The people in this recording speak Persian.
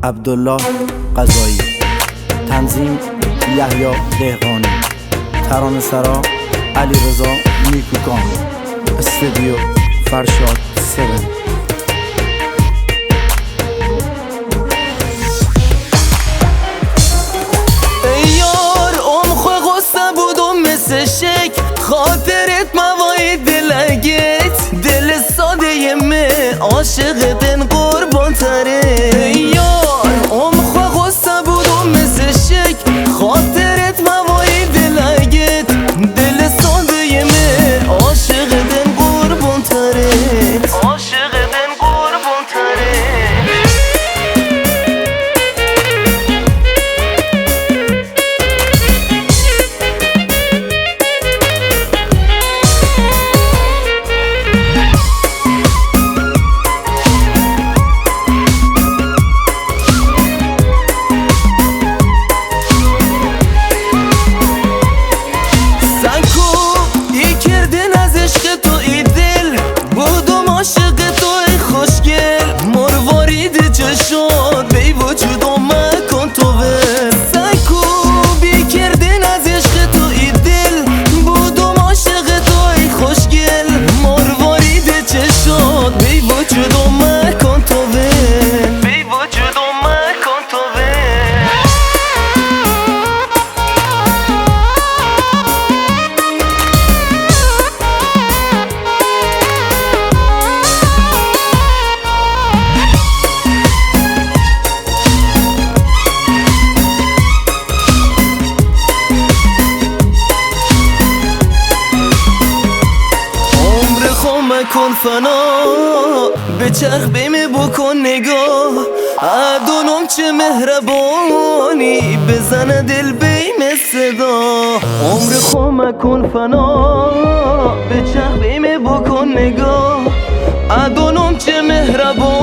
عبدالله قضایی، تنظیم یحیی دهقانی، ترانه‌سرا علیرضا نیکوکان، استودیو فرشاد 7. شک خاطرت موای دلگت دل ساده مه عاشقتن قربان تره یار خو غصه بودم مثل شک خاطرت موای دلگت دل ساده مه عاشقتن قربان تره عاشقتن قربان تره کن فنا به چرخ بیمه بکن نگاه ادونم چه مهربانی بزنه دل بیمه صدا عمر خو کن فنا به چرخ بیمه بکن نگاه ادونم چه مهربانی